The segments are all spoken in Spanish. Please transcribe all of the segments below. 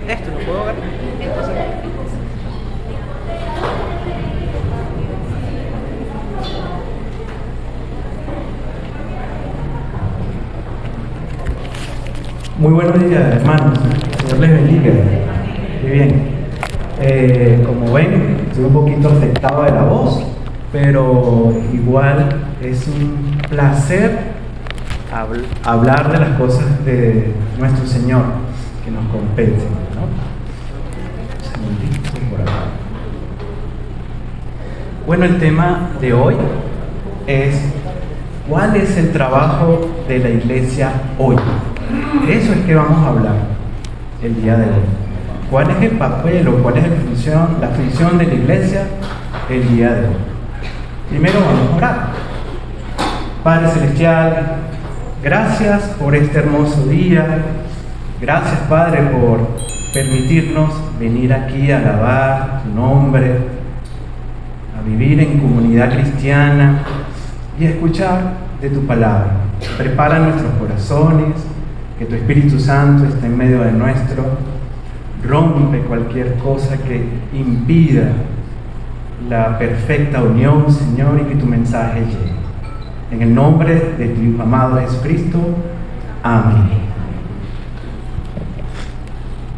Esto no puedo ver. ¿Qué pasa aquí? Muy buenos días, hermanos. Dios les bendiga. Muy bien. Como ven, estoy un poquito afectado de la voz, pero igual es un placer hablar de las cosas de nuestro Señor que nos competen, ¿no? Un segundito por acá. Bueno, el tema de hoy es: ¿cuál es el trabajo de la iglesia hoy? Eso es que vamos a hablar el día de hoy. ¿Cuál es el papel o cuál es la función de la iglesia el día de hoy? Primero vamos a orar. Padre Celestial, gracias por este hermoso día. Gracias, Padre, por permitirnos venir aquí a alabar tu nombre, a vivir en comunidad cristiana y a escuchar de tu palabra. Prepara nuestros corazones, que tu Espíritu Santo esté en medio de nuestro, rompe cualquier cosa que impida la perfecta unión, Señor, y que tu mensaje llegue. En el nombre de tu Hijo amado Jesucristo, amén.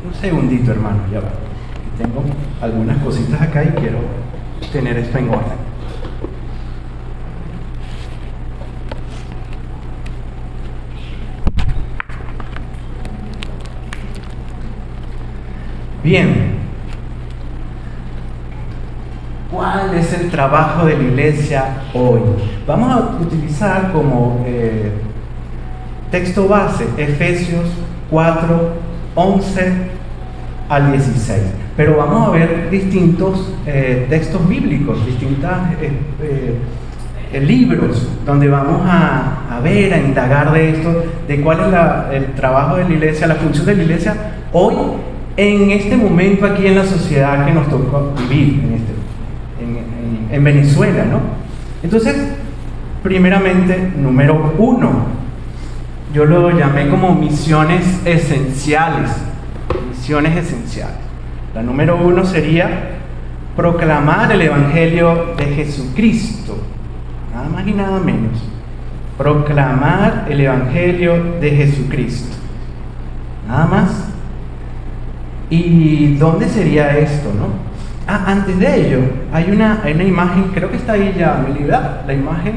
Un segundito, hermano, ya va. Tengo algunas cositas acá y quiero tener esto en orden. Bien, ¿cuál es el trabajo de la iglesia hoy? Vamos a utilizar como texto base Efesios 4, 11 al 16. Pero vamos a ver distintos textos bíblicos, distintos libros donde vamos a ver, a indagar de esto, de cuál es el trabajo de la iglesia, la función de la iglesia hoy, en este momento aquí en la sociedad que nos tocó vivir en Venezuela, ¿no? Entonces, primeramente, número 1, yo lo llamé como misiones esenciales. Misiones esenciales. La número 1 sería proclamar el Evangelio de Jesucristo. Nada más y nada menos. Proclamar el Evangelio de Jesucristo. Nada más. ¿Y dónde sería esto, no? Antes de ello, hay una imagen, creo que está ahí ya, Meli, ¿verdad? La imagen.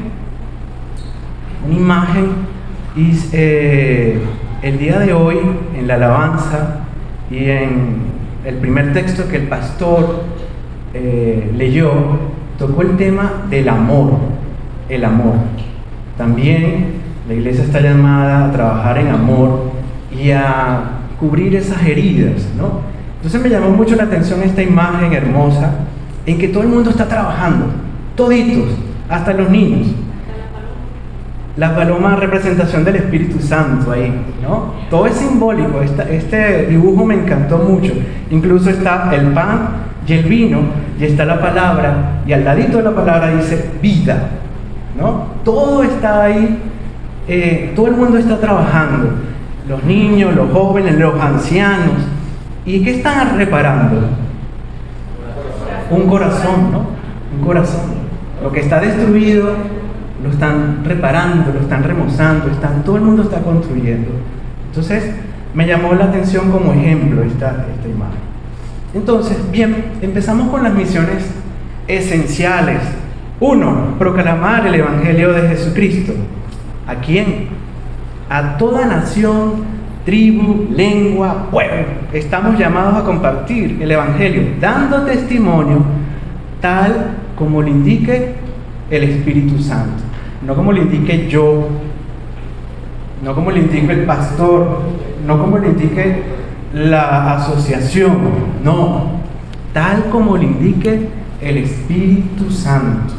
Una imagen. Y el día de hoy, en la alabanza y en el primer texto que el pastor leyó, tocó el tema del amor. El amor. También la iglesia está llamada a trabajar en amor y a cubrir esas heridas, ¿no? Entonces me llamó mucho la atención esta imagen hermosa en que todo el mundo está trabajando, toditos, hasta los niños. La paloma, representación del Espíritu Santo ahí, ¿no? Todo es simbólico. Este dibujo me encantó mucho. Incluso está el pan y el vino, y está la palabra, y al ladito de la palabra dice vida, ¿no? Todo está ahí, todo el mundo está trabajando. Los niños, los jóvenes, los ancianos. ¿Y qué están reparando? Un corazón, ¿no? Un corazón. Lo que está destruido lo están reparando, lo están remozando, todo el mundo está construyendo. Entonces, me llamó la atención como ejemplo esta imagen. Entonces, bien, empezamos con las misiones esenciales. 1, proclamar el Evangelio de Jesucristo. ¿A quién? A toda nación, tribu, lengua, pueblo. Estamos llamados a compartir el Evangelio, dando testimonio tal como lo indique el Espíritu Santo. No como lo indique yo, no como lo indique el pastor, no como lo indique la asociación, no, tal como lo indique el Espíritu Santo.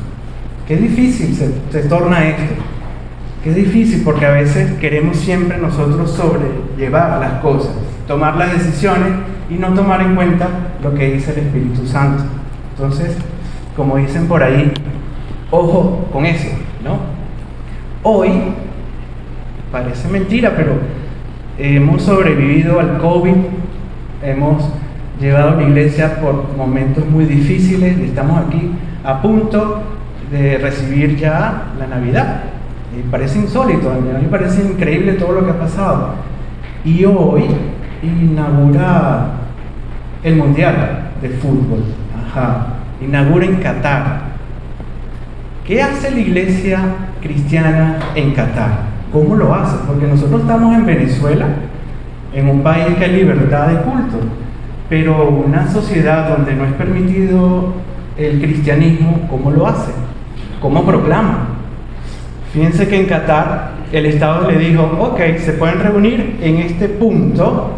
Qué difícil se torna esto. Qué difícil, porque a veces queremos siempre nosotros sobrellevar las cosas, tomar las decisiones y no tomar en cuenta lo que dice el Espíritu Santo. Entonces, como dicen por ahí, ojo con eso, ¿no? Hoy, parece mentira, pero hemos sobrevivido al COVID Hemos llevado la iglesia por momentos muy difíciles y estamos aquí a punto de recibir ya la Navidad. Y parece insólito, a mí me parece increíble todo lo que ha pasado. Y hoy inaugura el Mundial de Fútbol. Inaugura en Qatar. ¿Qué hace la iglesia cristiana en Qatar? ¿Cómo lo hace? Porque nosotros estamos en Venezuela, en un país que hay libertad de culto, pero una sociedad donde no es permitido el cristianismo, ¿cómo lo hace? ¿Cómo proclama? Fíjense que en Qatar el Estado le dijo, ok, se pueden reunir en este punto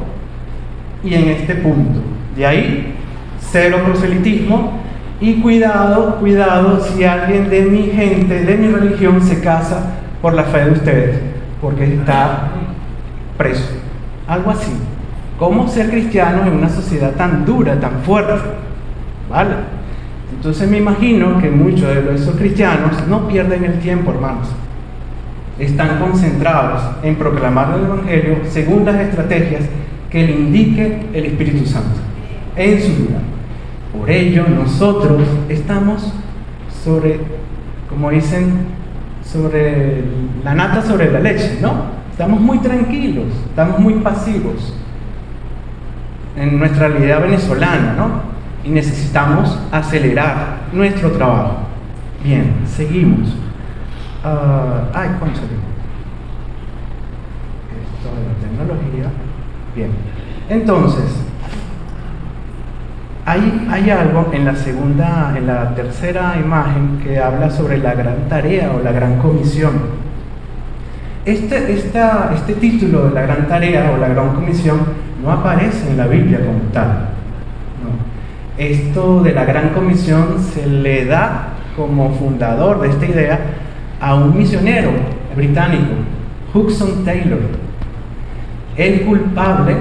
y en este punto. De ahí, cero proselitismo y cuidado si alguien de mi gente, de mi religión, se casa por la fe de ustedes, porque está preso. Algo así. ¿Cómo ser cristiano en una sociedad tan dura, tan fuerte? ¿Vale? Entonces me imagino que muchos de esos cristianos no pierden el tiempo, hermanos. Están concentrados en proclamar el Evangelio según las estrategias que le indique el Espíritu Santo en su vida. Por ello, nosotros estamos sobre, como dicen, sobre la nata sobre la leche, ¿no? Estamos muy tranquilos, estamos muy pasivos en nuestra realidad venezolana, ¿no? Y necesitamos acelerar nuestro trabajo. Bien, seguimos. Cónchale. Esto de la tecnología. Bien. Entonces, hay algo en la tercera imagen que habla sobre la gran tarea o la gran comisión. Este título de la gran tarea o la gran comisión no aparece en la Biblia como tal. No. Esto de la gran comisión se le da como fundador de esta idea a un misionero británico, Hudson Taylor, el culpable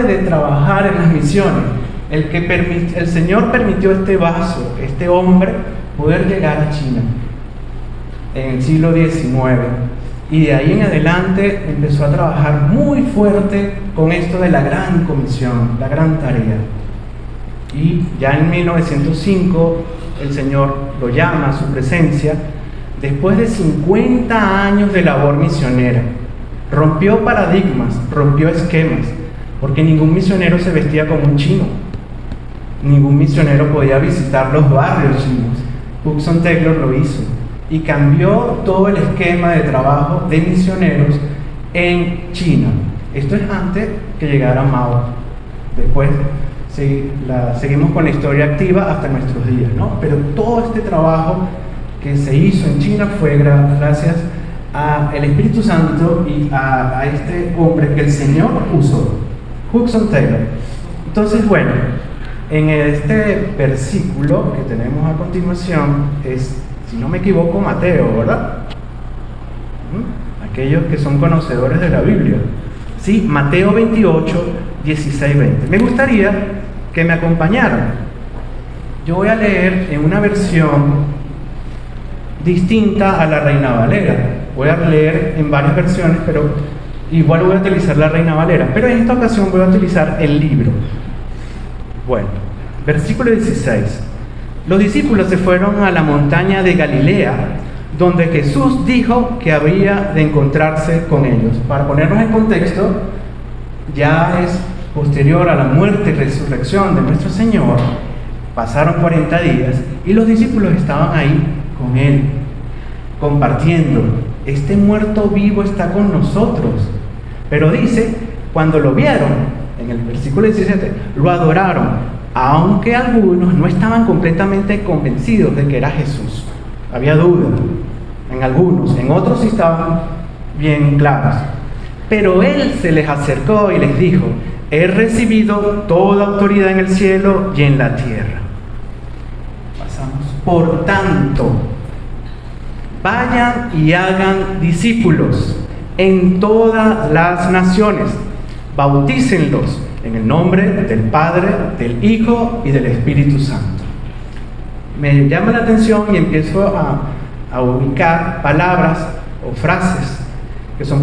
de trabajar en las misiones, el Señor permitió a este hombre, poder llegar a China en el siglo XIX, y de ahí en adelante empezó a trabajar muy fuerte con esto de la gran comisión, la gran tarea. Y ya en 1905 el Señor lo llama a su presencia después de 50 años de labor misionera. Rompió paradigmas, rompió esquemas, porque ningún misionero se vestía como un chino, ningún misionero podía visitar los barrios chinos. Hudson Taylor lo hizo y cambió todo el esquema de trabajo de misioneros en China. Esto es antes que llegara Mao. Después seguimos con la historia activa hasta nuestros días, ¿no? Pero todo este trabajo que se hizo en China fue gracias al Espíritu Santo y a este hombre que el Señor usó, Hudson Taylor. Entonces, bueno, en este versículo que tenemos a continuación es, si no me equivoco, Mateo, ¿verdad? Aquellos que son conocedores de la Biblia. Sí, Mateo 28, 16, 20. Me gustaría que me acompañaran. Yo voy a leer en una versión distinta a la Reina Valera. Voy a leer en varias versiones, pero igual voy a utilizar la Reina Valera. Pero en esta ocasión voy a utilizar el libro. Bueno, versículo 16. Los discípulos se fueron a la montaña de Galilea, donde Jesús dijo que había de encontrarse con ellos. Para ponernos en contexto, ya es posterior a la muerte y resurrección de nuestro Señor, pasaron 40 días y los discípulos estaban ahí con Él, compartiendo. Este muerto vivo está con nosotros. Pero dice, cuando lo vieron, en el versículo 17, lo adoraron, aunque algunos no estaban completamente convencidos de que era Jesús. Había duda en algunos, en otros sí estaban bien claros. Pero Él se les acercó y les dijo: he recibido toda autoridad en el cielo y en la tierra. Pasamos. Por tanto, vayan y hagan discípulos en todas las naciones, bautícenlos en el nombre del Padre, del Hijo y del Espíritu Santo. Me llama la atención y empiezo a ubicar palabras o frases que son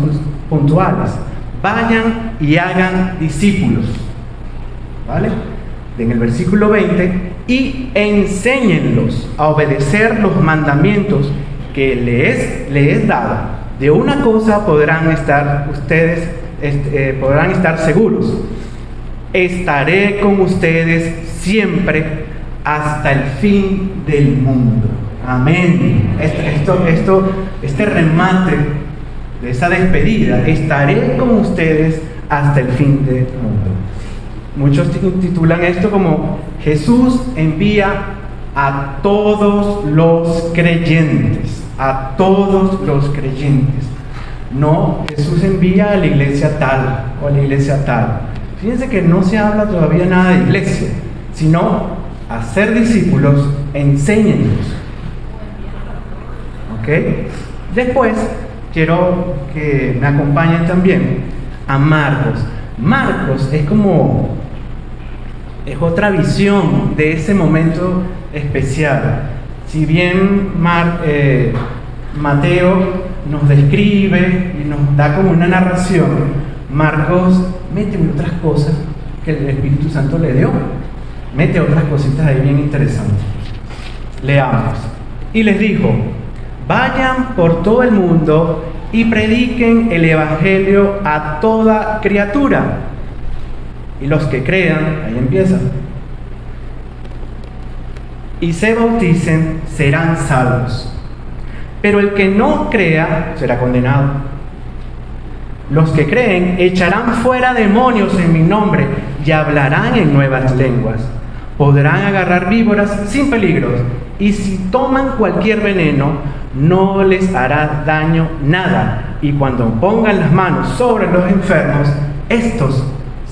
puntuales. Vayan y hagan discípulos, ¿vale? En el versículo 20, y enséñenlos a obedecer los mandamientos que le es dado. De una cosa podrán estar ustedes, podrán estar seguros: estaré con ustedes siempre hasta el fin del mundo. Amén. Este remate de esa despedida: estaré con ustedes hasta el fin del mundo. Muchos titulan esto como Jesús envía a todos los creyentes, a todos los creyentes. No, Jesús envía a la iglesia tal o a la iglesia tal. Fíjense que no se habla todavía nada de iglesia, sino hacer discípulos, enséñenlos. ¿Ok? Después quiero que me acompañen también a Marcos. Marcos es otra visión de ese momento especial. Si bien Mateo nos describe y nos da como una narración, Marcos mete otras cosas que el Espíritu Santo le dio, mete otras cositas ahí bien interesantes. Leamos. Y les dijo: vayan por todo el mundo y prediquen el Evangelio a toda criatura. Y los que crean, ahí empieza, y se bauticen serán salvos, pero el que no crea será condenado. Los que creen echarán fuera demonios en mi nombre y hablarán en nuevas lenguas. Podrán agarrar víboras sin peligros, y si toman cualquier veneno no les hará daño nada. Y cuando pongan las manos sobre los enfermos, estos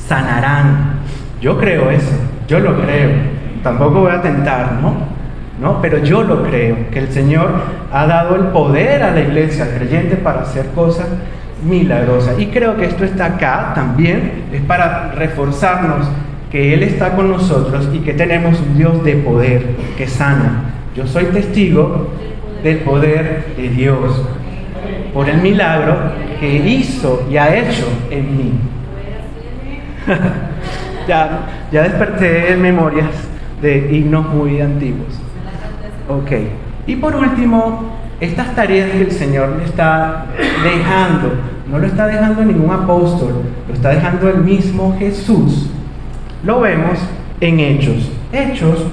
sanarán. Yo creo eso, yo lo creo. Tampoco voy a tentar, ¿no? Pero yo lo creo, que el Señor ha dado el poder a la iglesia, al creyente, para hacer cosas milagrosas. Y creo que esto está acá también, es para reforzarnos que Él está con nosotros y que tenemos un Dios de poder que sana. Yo soy testigo del poder de Dios por el milagro que hizo y ha hecho en mí. ya desperté memorias de himnos muy antiguos. Ok. Y por último, estas tareas que el Señor le está dejando, no lo está dejando ningún apóstol, lo está dejando el mismo Jesús. Lo vemos en Hechos. Hechos,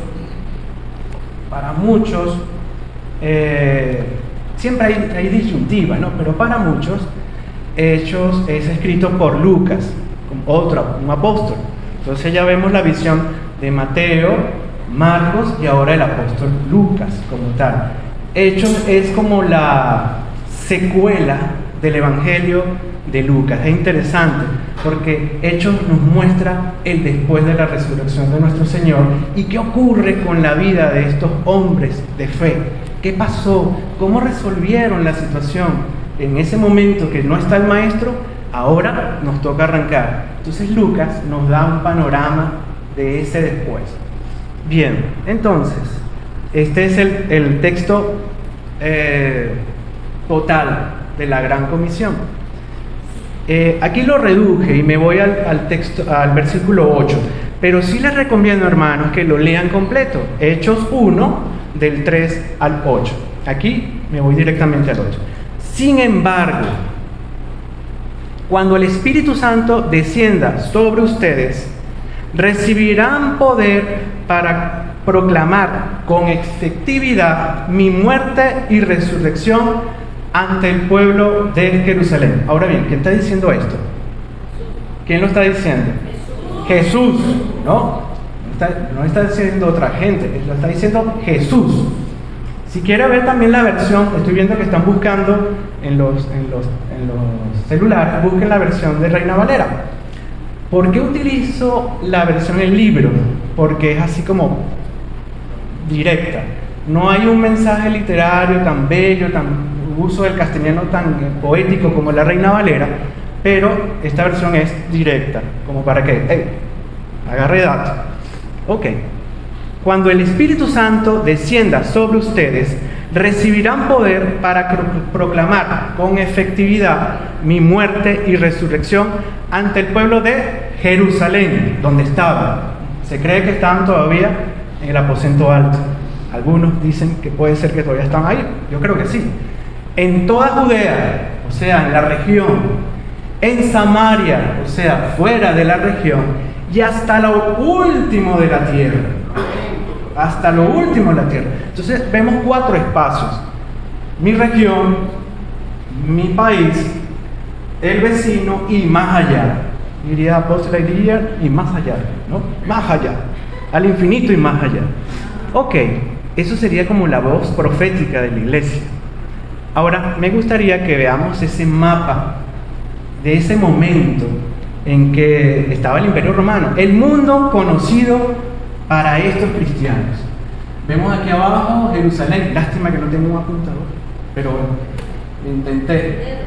para muchos, siempre hay disyuntiva, ¿no? Pero para muchos, Hechos es escrito por Lucas, un apóstol. Entonces ya vemos la visión de Mateo, Marcos y ahora el apóstol Lucas como tal. Hechos es como la secuela del Evangelio de Lucas. Es interesante porque Hechos nos muestra el después de la resurrección de nuestro Señor y qué ocurre con la vida de estos hombres de fe. ¿Qué pasó? ¿Cómo resolvieron la situación? En ese momento que no está el maestro, ahora nos toca arrancar. Entonces Lucas nos da un panorama de ese después. Bien, entonces, este es el texto total de la Gran Comisión. Aquí lo reduje y me voy al versículo 8, pero sí les recomiendo, hermanos, que lo lean completo. Hechos 1, del 3 al 8. Aquí me voy directamente al 8. Sin embargo, cuando el Espíritu Santo descienda sobre ustedes, recibirán poder para proclamar con efectividad mi muerte y resurrección ante el pueblo de Jerusalén. Ahora bien, ¿quién está diciendo esto? ¿Quién lo está diciendo? Jesús, ¿no? No está diciendo otra gente, lo está diciendo Jesús. Si quiere ver también la versión, estoy viendo que están buscando en los celulares, busquen la versión de Reina Valera. ¿Por qué utilizo la versión en libro? Porque es así como directa. No hay un mensaje literario tan bello, uso del castellano tan poético como la Reina Valera, pero esta versión es directa, como para que, agarre datos. Ok. Cuando el Espíritu Santo descienda sobre ustedes, recibirán poder para proclamar con efectividad mi muerte y resurrección ante el pueblo de Jerusalén, donde estaban. Se cree que estaban todavía en el aposento alto. Algunos dicen que puede ser que todavía están ahí. Yo creo que sí. En toda Judea, o sea, en la región, en Samaria, o sea, fuera de la región, y hasta lo último de la tierra. Hasta lo último de la tierra. Entonces vemos 4 espacios: mi región, mi país, el vecino y más allá. Diría apóstol, diría y más allá, ¿no? Más allá, al infinito y más allá. Ok, eso sería como la voz profética de la iglesia. Ahora, me gustaría que veamos ese mapa de ese momento en que estaba el Imperio Romano, el mundo conocido para estos cristianos. Vemos aquí abajo Jerusalén. Lástima que no tengo un apuntador, pero bueno, intenté.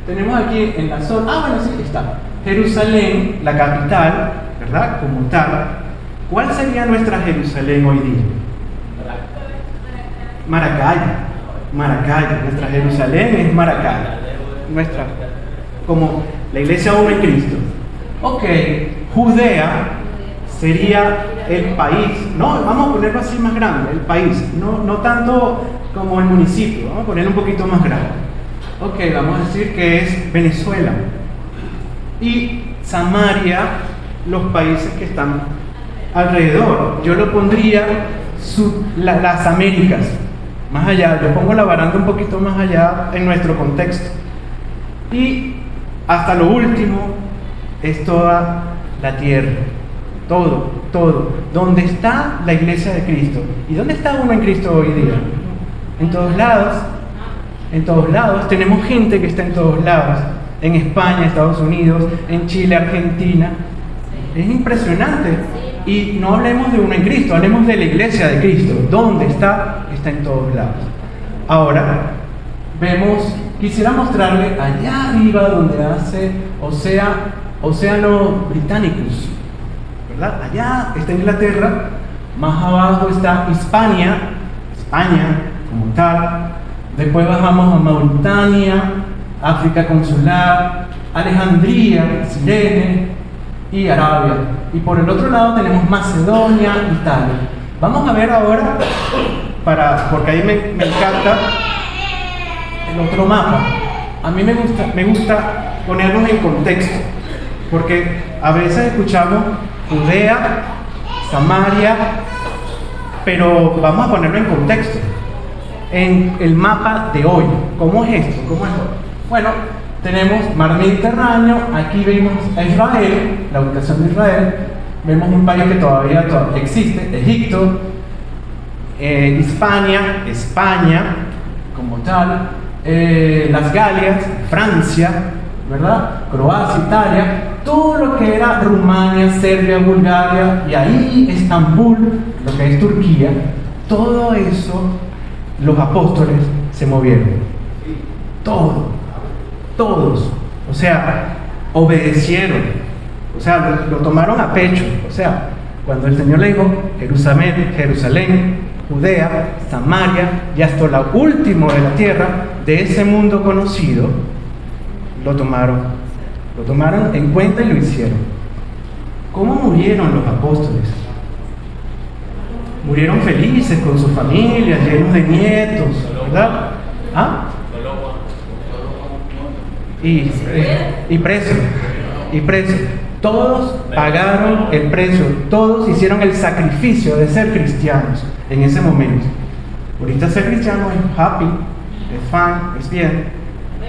Tenemos aquí en la zona, bueno, sí, está Jerusalén, la capital, ¿verdad? Como tal. ¿Cuál sería nuestra Jerusalén hoy día? Maracay. Nuestra Jerusalén es Maracay. Nuestra, como la iglesia uno en Cristo. Ok, Judea sería el país. No, vamos a ponerlo así más grande, el país. No tanto como el municipio, vamos a ponerlo un poquito más grande. Ok, vamos a decir que es Venezuela. Y Samaria, los países que están alrededor. Yo lo pondría las Américas, más allá. Yo pongo la baranda un poquito más allá en nuestro contexto. Y hasta lo último es toda la tierra. Todo. ¿Dónde está la iglesia de Cristo? ¿Y dónde está uno en Cristo hoy día? En todos lados. Tenemos gente que está en todos lados. En España, Estados Unidos, en Chile, Argentina. Es impresionante. Y no hablemos de uno en Cristo, hablemos de la iglesia de Cristo. ¿Dónde está? Está en todos lados. Ahora, quisiera mostrarle allá arriba donde hace Océano Britannicus, ¿verdad? Allá está Inglaterra, más abajo está España como tal. Después bajamos a Mauritania, África Consular, Alejandría, Cirene y Arabia. Y por el otro lado tenemos Macedonia, Italia. Vamos a ver ahora, porque ahí me encanta el otro mapa. A mí me gusta ponernos en contexto, porque a veces escuchamos Judea, Samaria, pero vamos a ponerlo en contexto. En el mapa de hoy, ¿cómo es esto? ¿Cómo es hoy? Bueno, tenemos Mar Mediterráneo, aquí vemos a Israel, la ubicación de Israel, vemos un país que todavía existe, Egipto, Hispania, España como tal, las Galias, Francia, ¿verdad? Croacia, Italia, todo lo que era Rumania, Serbia, Bulgaria y ahí Estambul, lo que es Turquía, todo eso los apóstoles se movieron. Todos, o sea, obedecieron, o sea, lo tomaron a pecho. O sea, cuando el Señor le dijo Jerusalén, Judea, Samaria y hasta lo último de la tierra, de ese mundo conocido, lo tomaron en cuenta y lo hicieron. ¿Cómo murieron los apóstoles? Murieron felices con sus familias, llenos de nietos, ¿verdad? ¿Ah? Y presos. Todos pagaron el precio, todos hicieron el sacrificio de ser cristianos en ese momento. Ahorita ser cristiano es happy, es fun, es bien,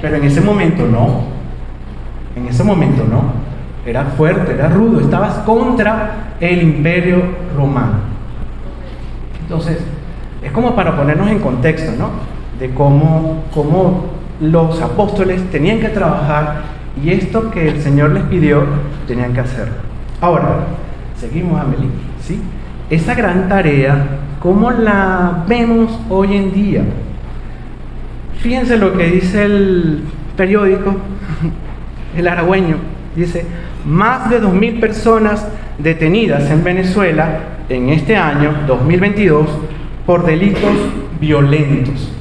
pero en ese momento no. Era fuerte, era rudo, estabas contra el Imperio Romano. Entonces, es como para ponernos en contexto, ¿no? De cómo los apóstoles tenían que trabajar y esto que el Señor les pidió, tenían que hacerlo. Ahora, seguimos, Amelie, ¿sí? Esa gran tarea, ¿cómo la vemos hoy en día? Fíjense lo que dice el periódico, el Aragüeño, dice: más de 2.000 personas detenidas en Venezuela en este año 2022 por delitos violentos.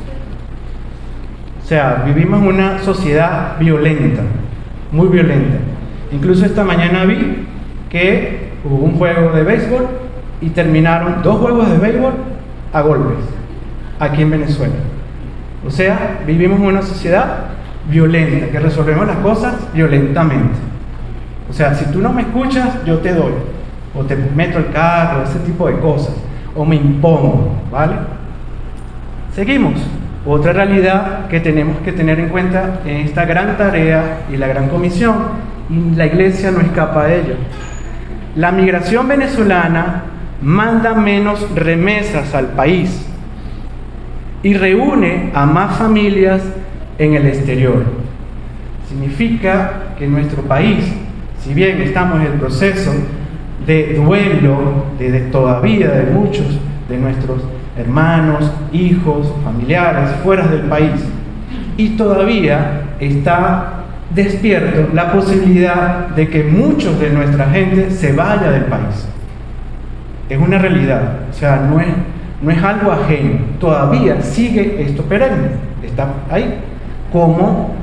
O sea, vivimos en una sociedad violenta, muy violenta. Incluso esta mañana vi que hubo un juego de béisbol y terminaron 2 juegos de béisbol a golpes aquí en Venezuela. O sea, vivimos en una sociedad violenta, que resolvemos las cosas violentamente. O sea, si tú no me escuchas, yo te doy, o te meto el carro, ese tipo de cosas, o me impongo, ¿vale? Seguimos. Otra realidad que tenemos que tener en cuenta en esta gran tarea y la gran comisión, y la iglesia no escapa a ello. La migración venezolana manda menos remesas al país y reúne a más familias en el exterior. Significa que nuestro país, si bien estamos en el proceso de duelo todavía de muchos de nuestros hermanos, hijos, familiares fuera del país, y todavía está despierto la posibilidad de que muchos de nuestra gente se vaya del país. Es una realidad, o sea, no es algo ajeno, todavía sigue esto perenne, está ahí. ¿Cómo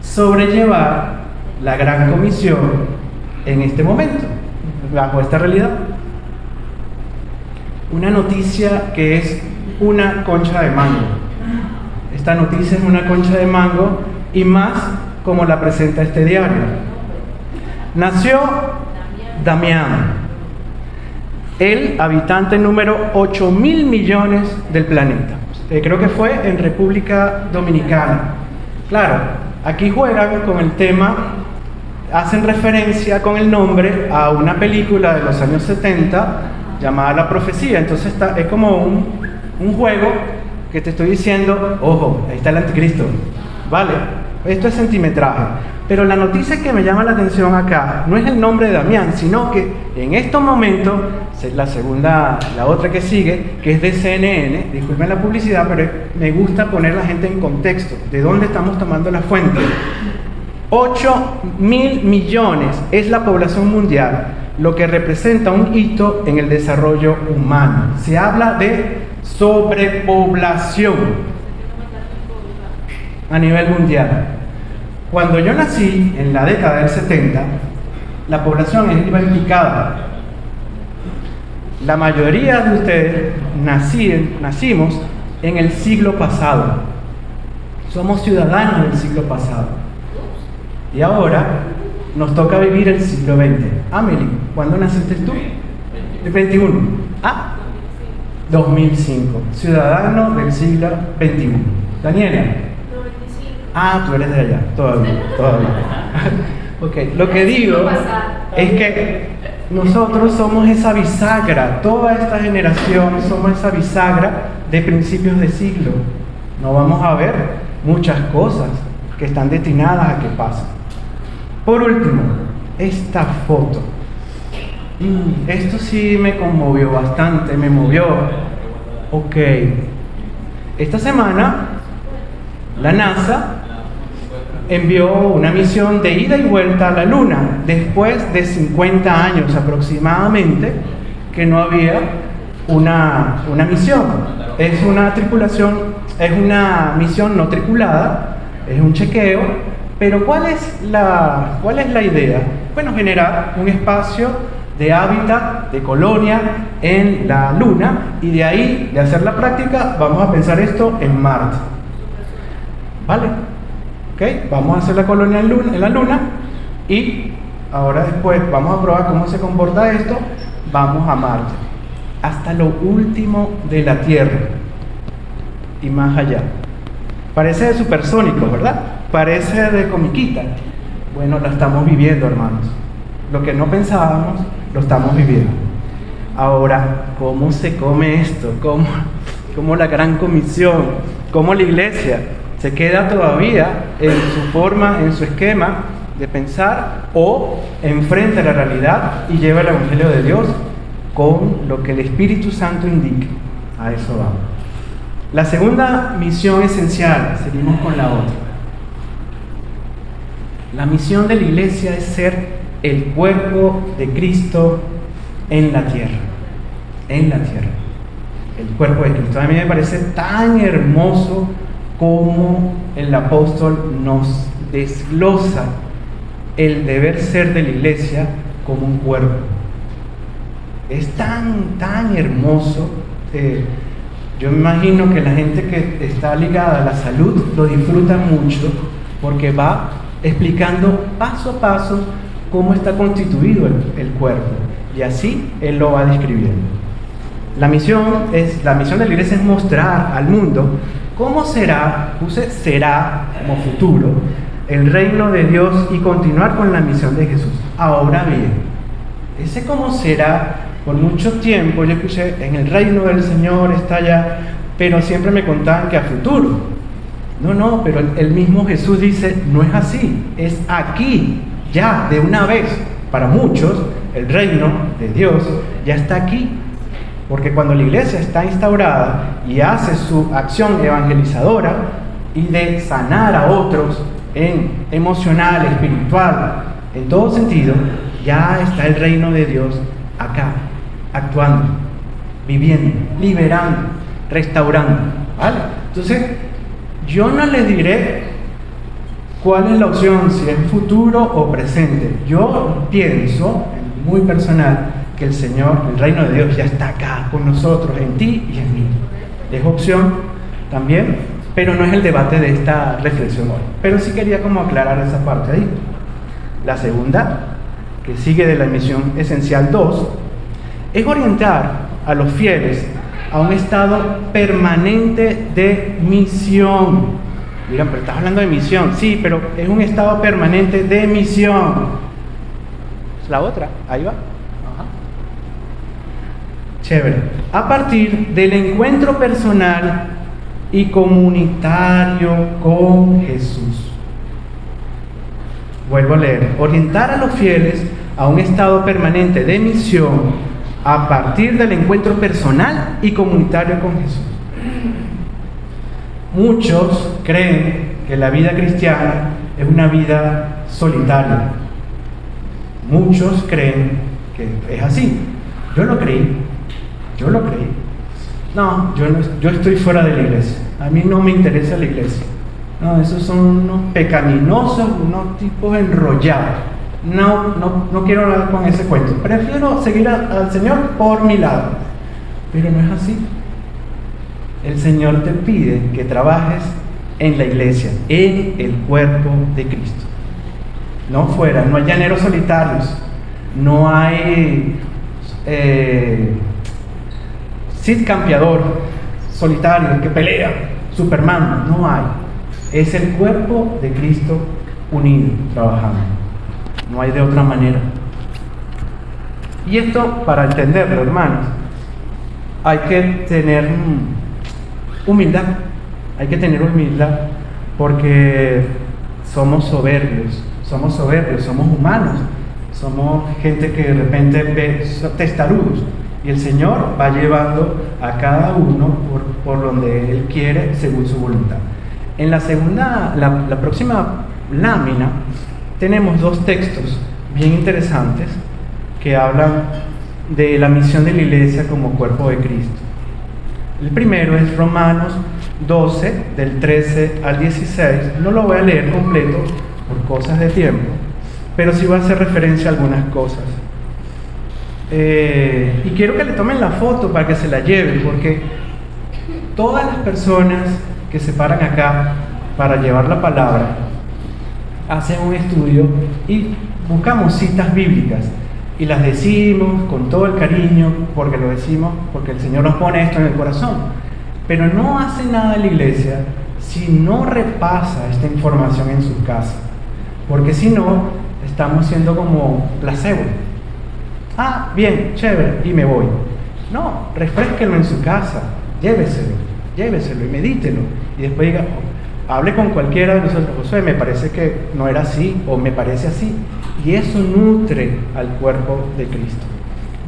sobrellevar la gran comisión en este momento, bajo esta realidad? Una noticia que es una concha de mango. Esta noticia es una concha de mango, y más como la presenta este diario. Nació Damián, el habitante número 8.000 millones del planeta. Creo que fue en República Dominicana. Claro, aquí juegan con el tema, hacen referencia con el nombre a una película de los años 70 llamada La Profecía. Entonces es como un juego que te estoy diciendo, ojo, ahí está el anticristo, ¿vale? Esto es centimetraje. Pero la noticia que me llama la atención acá no es el nombre de Damián, sino que en estos momentos, la otra que sigue, que es de CNN, disculpen la publicidad, pero me gusta poner a la gente en contexto, de dónde estamos tomando la fuente. 8.000 millones es la población mundial, lo que representa un hito en el desarrollo humano. Se habla de sobrepoblación a nivel mundial. Cuando yo nací, en la década del 70, la población iba en picada. La mayoría de ustedes nacimos en el siglo pasado. Somos ciudadanos del siglo pasado. Y ahora nos toca vivir el siglo XX. Amelie, ¿cuándo naciste tú? El 21. Ah, 2005. Ciudadano del siglo XXI. Daniela. Ah, tú eres de allá, todavía. Ok, lo que digo es que nosotros somos esa bisagra, toda esta generación somos esa bisagra de principios de siglo. No vamos a ver muchas cosas que están destinadas a que pasen. Por último, esta foto. Esto sí me conmovió bastante, me movió. Ok, esta semana la NASA envió una misión de ida y vuelta a la Luna, después de 50 años aproximadamente que no había una misión. Es una tripulación, es una misión no tripulada, es un chequeo, pero ¿cuál es la idea? Bueno, generar un espacio de hábitat, de colonia en la Luna, y de ahí, de hacer la práctica, vamos a pensar esto en Marte. ¿Vale? ¿Ok? Vamos a hacer la colonia en la Luna, y ahora después vamos a probar cómo se comporta esto, vamos a Marte, hasta lo último de la Tierra y más allá. Parece de supersónico, ¿verdad? Parece de comiquita. Bueno, lo estamos viviendo, hermanos. Lo que no pensábamos, lo estamos viviendo. Ahora, ¿cómo se come esto? ¿Cómo la gran comisión? ¿Cómo la iglesia se queda todavía en su forma, en su esquema de pensar, o enfrenta la realidad y lleva el Evangelio de Dios con lo que el Espíritu Santo indique? A eso vamos. La segunda misión esencial, seguimos con la otra. La misión de la iglesia es ser el cuerpo de Cristo en la tierra. En la tierra. el cuerpo de Cristo. A mí me parece tan hermoso como el apóstol nos desglosa el deber ser de la iglesia como un cuerpo. Es tan hermoso. Yo me imagino que la gente que está ligada a la salud lo disfruta mucho porque va explicando paso a paso cómo está constituido el cuerpo, y así él lo va describiendo. La misión de la iglesia es mostrar al mundo cómo será como futuro el reino de Dios y continuar con la misión de Jesús. Ahora bien, ese cómo será, por mucho tiempo yo escuché, en el reino del Señor está allá, pero siempre me contaban que a futuro. No, pero el mismo Jesús dice, no es así, es aquí, ya, de una vez. Para muchos, el reino de Dios ya está aquí, porque cuando la iglesia está instaurada y hace su acción evangelizadora y de sanar a otros en emocional, espiritual, en todo sentido, ya está el reino de Dios acá, actuando, viviendo, liberando, restaurando, ¿vale? Entonces, yo no les diré cuál es la opción, si es futuro o presente. Yo pienso, muy personal, que el Señor, el reino de Dios ya está acá con nosotros, en ti y en mí. Es opción también, pero no es el debate de esta reflexión hoy. Pero sí quería como aclarar esa parte ahí. La segunda, que sigue de la misión esencial 2, es orientar a los fieles a un estado permanente de misión. Dirán, pero estás hablando de misión. Sí, pero es un estado permanente de misión. Es la otra, ahí va. Ajá. Chévere. A partir del encuentro personal y comunitario con Jesús. Vuelvo a leer. Orientar a los fieles a un estado permanente de misión a partir del encuentro personal y comunitario con Jesús. Muchos creen que la vida cristiana es una vida solitaria. Muchos creen que es así. Yo lo creí. No, yo estoy fuera de la iglesia. A mí no me interesa la iglesia. No, esos son unos pecaminosos, unos tipos enrollados. No quiero hablar con ese cuento. Prefiero seguir al Señor por mi lado. Pero no es así. El Señor te pide que trabajes en la iglesia, en el cuerpo de Cristo. No fuera, no hay llaneros solitarios, no hay Cid campeador solitario que pelea, Superman, no hay. Es el cuerpo de Cristo unido, trabajando. No hay de otra manera. Y esto, para entenderlo, hermanos, hay que tener humildad. Hay que tener humildad porque somos soberbios, somos humanos, somos gente que de repente ve testarudos. Y el Señor va llevando a cada uno por donde Él quiere, según su voluntad. En la próxima lámina, tenemos dos textos bien interesantes que hablan de la misión de la iglesia como cuerpo de Cristo. El primero es Romanos 12, del 13 al 16. No lo voy a leer completo por cosas de tiempo, pero sí voy a hacer referencia a algunas cosas. Y quiero que le tomen la foto para que se la lleven, porque todas las personas que se paran acá para llevar la palabra hacen un estudio y buscamos citas bíblicas y las decimos con todo el cariño, porque lo decimos, porque el Señor nos pone esto en el corazón. Pero no hace nada la iglesia si no repasa esta información en su casa, porque si no, estamos siendo como placebo. Ah, bien, chévere, y me voy. No, refrésquelo en su casa, lléveselo y medítelo. Y después diga, hable con cualquiera de nosotros, Josué, me parece que no era así, o me parece así. Y eso nutre al cuerpo de Cristo.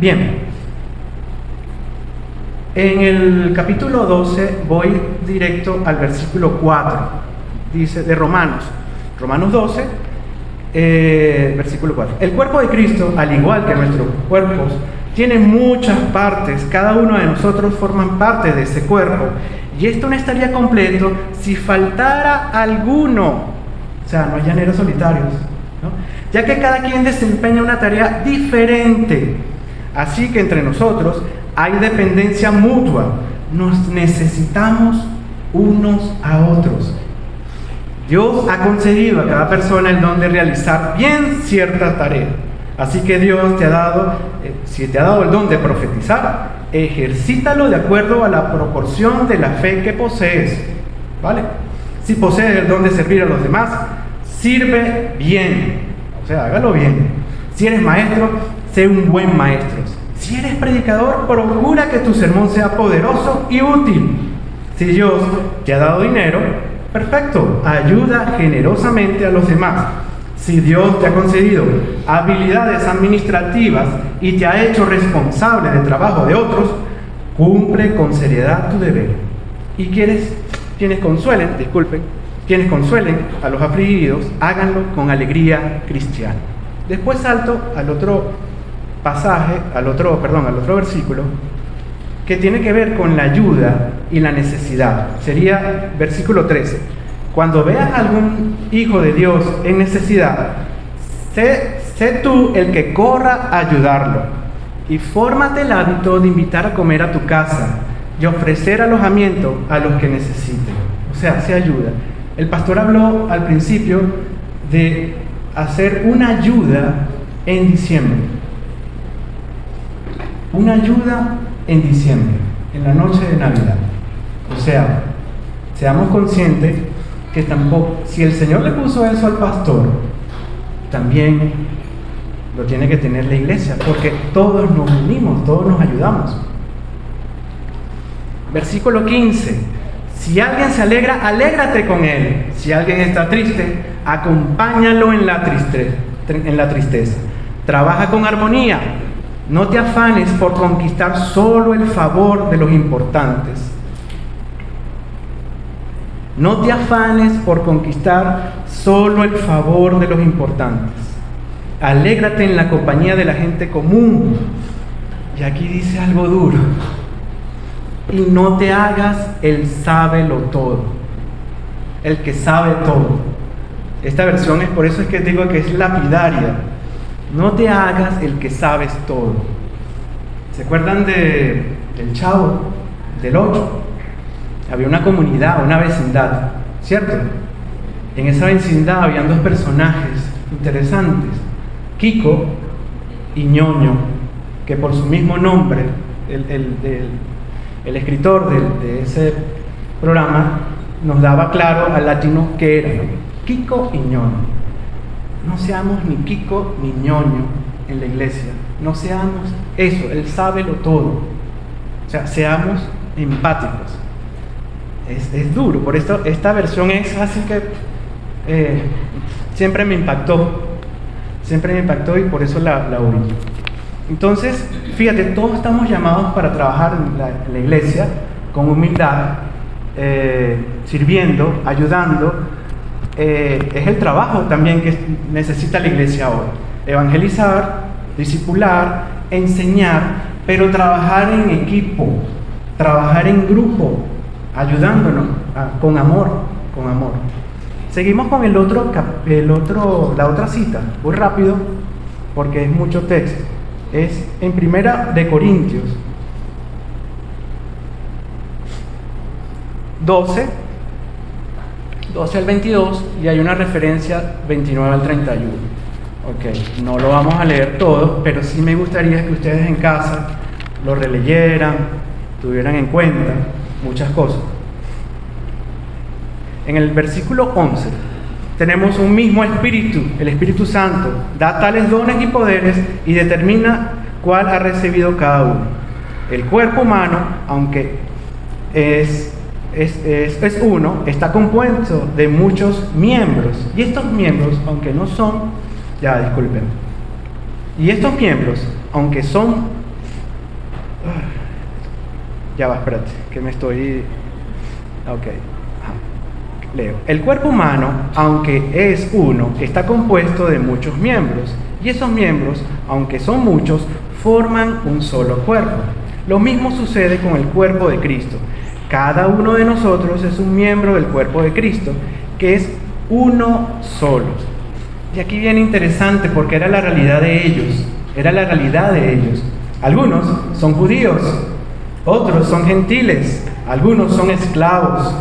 Bien, en el capítulo 12 voy directo al versículo 4. Dice de Romanos 12, versículo 4. El cuerpo de Cristo, al igual que nuestros cuerpos, tiene muchas partes. Cada uno de nosotros forman parte de ese cuerpo. Y esto no estaría completo si faltara alguno. O sea, no hay llaneros solitarios, ¿no? Ya que cada quien desempeña una tarea diferente. Así que entre nosotros hay dependencia mutua. Nos necesitamos unos a otros. Dios ha concedido a cada persona el don de realizar bien cierta tarea. Así que Dios te ha dado, si te ha dado el don de profetizar, ejercítalo de acuerdo a la proporción de la fe que posees, ¿vale? Si posees el don de servir a los demás, sirve bien, o sea, hágalo bien. Si eres maestro, sé un buen maestro. Si eres predicador, procura que tu sermón sea poderoso y útil. Si Dios te ha dado dinero, perfecto, ayuda generosamente a los demás. Si Dios te ha concedido habilidades administrativas y te ha hecho responsable del trabajo de otros, cumple con seriedad tu deber. Y quienes consuelen a los afligidos, háganlo con alegría cristiana. Después salto al otro pasaje, al otro versículo, que tiene que ver con la ayuda y la necesidad. Sería versículo 13. Cuando veas a algún hijo de Dios en necesidad, sé tú el que corra a ayudarlo. Y fórmate el hábito de invitar a comer a tu casa y ofrecer alojamiento a los que necesiten. O sea, se ayuda. El pastor habló al principio de hacer una ayuda en diciembre. Una ayuda en diciembre, en la noche de Navidad. O sea, seamos conscientes que tampoco, si el Señor le puso eso al pastor, también lo tiene que tener la iglesia, porque todos nos unimos, todos nos ayudamos. Versículo 15. Si alguien se alegra, alégrate con él. Si alguien está triste, acompáñalo en la tristeza. Trabaja con armonía. No te afanes por conquistar solo el favor de los importantes. No te afanes por conquistar solo el favor de los importantes. Alégrate en la compañía de la gente común. Y aquí dice algo duro. Y no te hagas el sábelo todo, el que sabe todo. Esta versión es, por eso es que digo que es lapidaria. No te hagas el que sabes todo. ¿Se acuerdan del Chavo, del 8? Había una comunidad, una vecindad, ¿cierto? En esa vecindad habían dos personajes interesantes, Kiko y Ñoño, que por su mismo nombre, el escritor de ese programa nos daba claro al latino que eran Kiko y Ñoño. No seamos ni Kiko ni Ñoño en la iglesia, no seamos eso, él sábelo todo. O sea, seamos empáticos. Es duro, por esto esta versión es así que siempre me impactó y por eso la oí. Entonces, fíjate, todos estamos llamados para trabajar en la iglesia con humildad, sirviendo, ayudando. Es el trabajo también que necesita la iglesia hoy. Evangelizar, discipular, enseñar, pero trabajar en equipo, trabajar en grupo, ayudándonos con amor. Seguimos con la otra cita, muy rápido porque es mucho texto. Es en 1 de Corintios 12 al 22 y hay una referencia 29 al 31. Ok, no lo vamos a leer todo, pero sí me gustaría que ustedes en casa lo releyeran, tuvieran en cuenta muchas cosas. En el versículo 11 tenemos un mismo Espíritu, el Espíritu Santo, da tales dones y poderes y determina cuál ha recibido cada uno. El cuerpo humano, aunque es uno, está compuesto de muchos miembros. Y estos miembros, aunque no son, y estos miembros, aunque son, espérate, que me estoy, Leo. El cuerpo humano, aunque es uno, está compuesto de muchos miembros, y esos miembros, aunque son muchos, forman un solo cuerpo. Lo mismo sucede con el cuerpo de Cristo. Cada uno de nosotros es un miembro del cuerpo de Cristo, que es uno solo. Y aquí viene interesante porque era la realidad de ellos. Era la realidad de ellos. Algunos son judíos, otros son gentiles, algunos son esclavos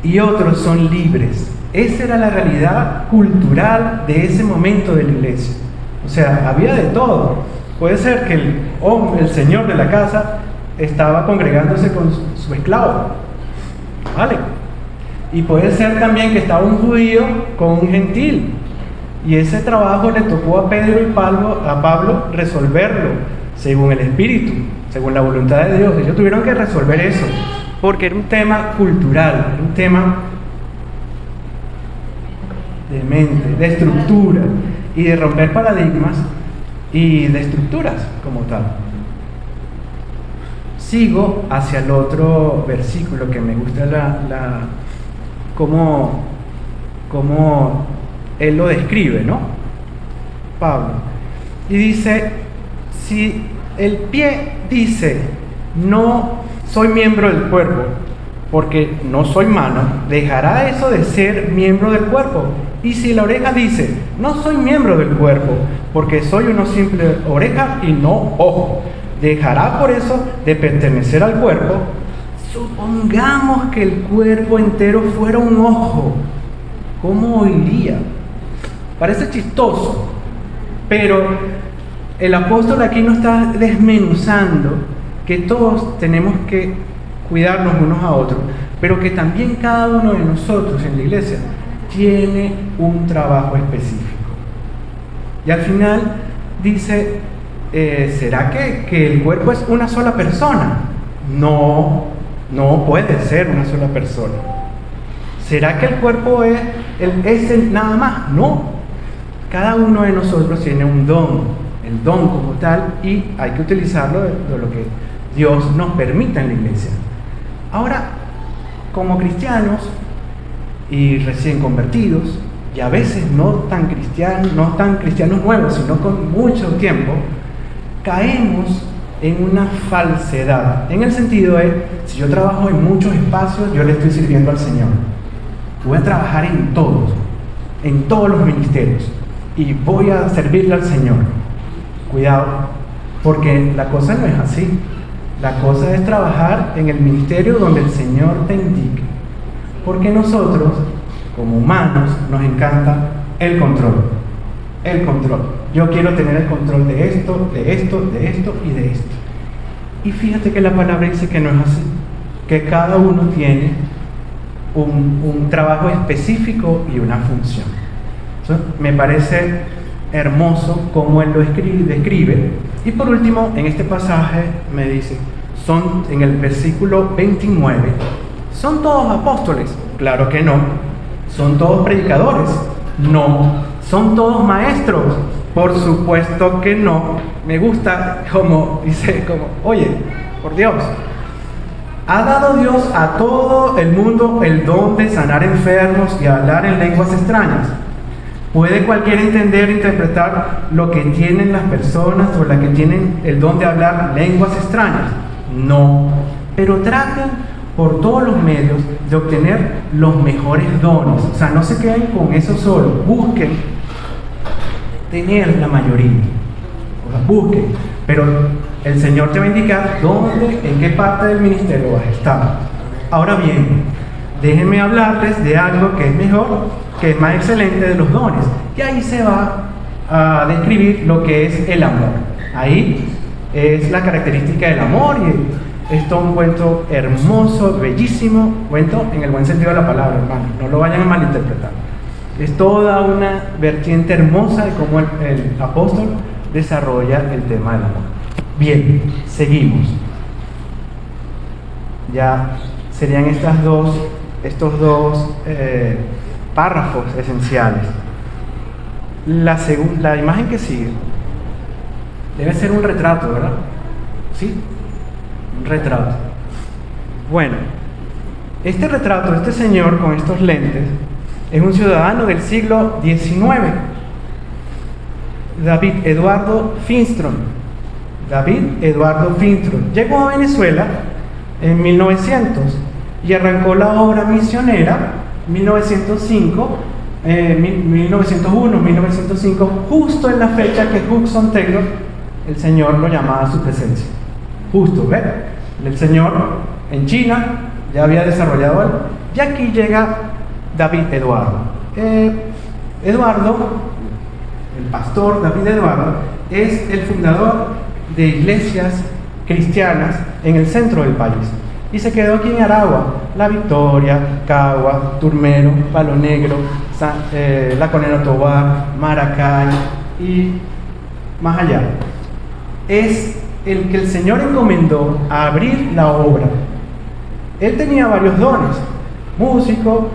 y otros son libres. Esa era la realidad cultural de ese momento de la iglesia. O sea, había de todo. Puede ser que el señor de la casa estaba congregándose con su esclavo, ¿vale? Y puede ser también que estaba un judío con un gentil. Y ese trabajo le tocó a Pedro y a Pablo resolverlo según el Espíritu, según la voluntad de Dios. Ellos tuvieron que resolver eso, porque era un tema cultural, era un tema de mente, de estructura, y de romper paradigmas y de estructuras como tal. Sigo hacia el otro versículo que me gusta cómo él lo describe, ¿no? Pablo. Y dice, si el pie dice, no soy miembro del cuerpo, porque no soy mano, dejará eso de ser miembro del cuerpo. Y si la oreja dice, no soy miembro del cuerpo, porque soy una simple oreja y no ojo, dejará por eso de pertenecer al cuerpo. Supongamos que el cuerpo entero fuera un ojo, ¿cómo oiría? Parece chistoso, pero el apóstol aquí nos está desmenuzando que todos tenemos que cuidarnos unos a otros, pero que también cada uno de nosotros en la iglesia tiene un trabajo específico. Y al final dice, ¿será que el cuerpo es una sola persona? No puede ser una sola persona. ¿Será que el cuerpo es el nada más? No. Cada uno de nosotros tiene un don, el don como tal, y hay que utilizarlo de lo que Dios nos permita en la iglesia. Ahora, como cristianos y recién convertidos, y a veces no tan cristianos nuevos, sino con mucho tiempo, caemos en una falsedad, en el sentido de, si yo trabajo en muchos espacios, yo le estoy sirviendo al Señor. Voy a trabajar en todos los ministerios, y voy a servirle al Señor. Cuidado, porque la cosa no es así. La cosa es trabajar en el ministerio donde el Señor te indique. Porque nosotros, como humanos, nos encanta el control. El control. Yo quiero tener el control de esto, de esto, de esto y de esto. Y fíjate que la palabra dice que no es así. Que cada uno tiene un trabajo específico y una función. Entonces, me parece hermoso cómo él lo describe. Y por último, en este pasaje me dice, en el versículo 29, ¿son todos apóstoles? Claro que no. ¿Son todos predicadores? No. ¿Son todos maestros? Por supuesto que no. Me gusta como dice, oye, por Dios, ¿ha dado Dios a todo el mundo el don de sanar enfermos y hablar en lenguas extrañas? ¿Puede cualquiera entender e interpretar lo que tienen las personas o las que tienen el don de hablar lenguas extrañas? No. Pero traten por todos los medios de obtener los mejores dones. O sea, no se queden con eso solo. Busquen tener la mayoría. O sea, busquen. Pero el Señor te va a indicar dónde, en qué parte del ministerio vas a estar. Ahora bien, déjenme hablarles de algo que es mejor, que es más excelente de los dones. Y ahí se va a describir lo que es el amor. Ahí es la característica del amor, y esto es un cuento hermoso, bellísimo, cuento en el buen sentido de la palabra, hermano, no lo vayan a malinterpretar. Es toda una vertiente hermosa de cómo el apóstol desarrolla el tema del amor. Bien, seguimos. Ya serían estos dos párrafos esenciales. La imagen que sigue debe ser un retrato, ¿verdad? ¿Sí? Un retrato. Bueno, Este retrato de este señor con estos lentes es un ciudadano del siglo XIX, David Eduardo Finstrom. David Eduardo Finstrom llegó a Venezuela en 1900 y arrancó la obra misionera 1905, 1901, 1905, justo en la fecha que Hudson Taylor, el Señor, lo llamaba a su presencia. Justo, ¿ves? El Señor en China ya había desarrollado algo. Y aquí llega David Eduardo. Eduardo, el pastor David Eduardo, es el fundador de iglesias cristianas en el centro del país. Y se quedó aquí en Aragua, La Victoria, Cagua, Turmero, Palo Negro, La Conera Tobar, Maracay y más allá. Es el que el Señor encomendó a abrir la obra. Él tenía varios dones: músico,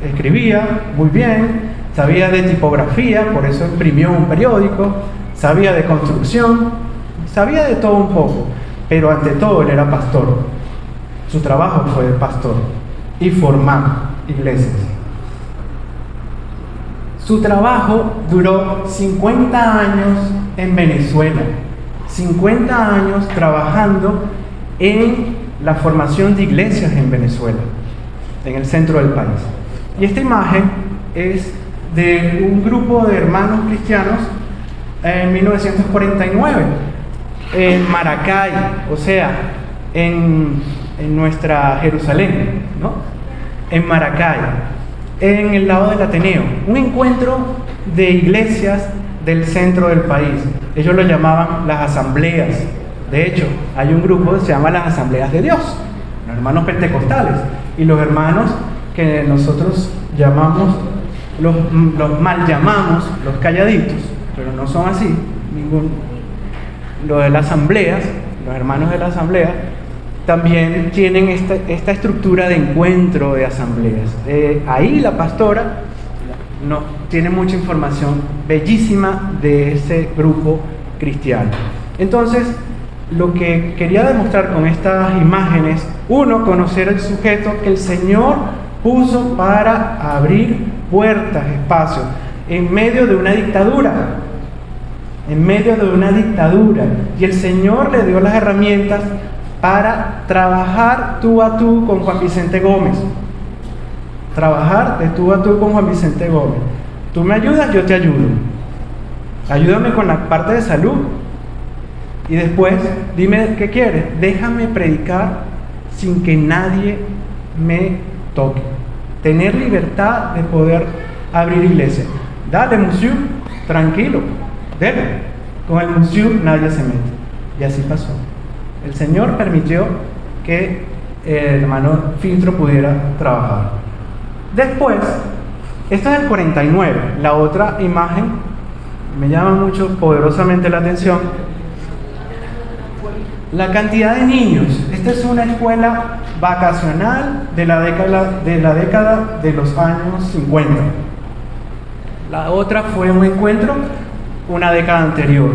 escribía muy bien, sabía de tipografía, por eso imprimió un periódico, sabía de construcción, sabía de todo un poco, pero ante todo él era pastor. Su trabajo fue de pastor y formar iglesias. Su trabajo duró 50 años en Venezuela, 50 años trabajando en la formación de iglesias en Venezuela, en el centro del país. Y esta imagen es de un grupo de hermanos cristianos en 1949, en Maracay, o sea, en nuestra Jerusalén, ¿no? En Maracay, en el lado del Ateneo, un encuentro de iglesias del centro del país. Ellos lo llamaban las asambleas. De hecho, hay un grupo que se llama las Asambleas de Dios, los hermanos pentecostales, y los hermanos que nosotros llamamos, los mal llamamos los calladitos, pero no son así, lo de las asambleas, los hermanos de la asamblea, también tienen esta estructura de encuentro de asambleas. Ahí la pastora nos tiene mucha información bellísima de ese grupo cristiano. Entonces, lo que quería demostrar con estas imágenes, uno, conocer el sujeto que el Señor puso para abrir puertas, espacios, en medio de una dictadura. En medio de una dictadura. Y el Señor le dio las herramientas para trabajar tú a tú con Juan Vicente Gómez. Trabajar de tú a tú con Juan Vicente Gómez. Tú me ayudas, yo te ayudo. Ayúdame con la parte de salud. Y después, dime qué quieres. Déjame predicar sin que nadie me toque. Tener libertad de poder abrir iglesia. Dale, monsieur, tranquilo. Dele. Con el monsieur nadie se mete. Y así pasó. El Señor permitió que el hermano Finstrom pudiera trabajar. Después, esto es el 49. La otra imagen me llama mucho, poderosamente la atención. La cantidad de niños. Esta es una escuela vacacional de la década de los años 50. La otra fue un encuentro una década anterior.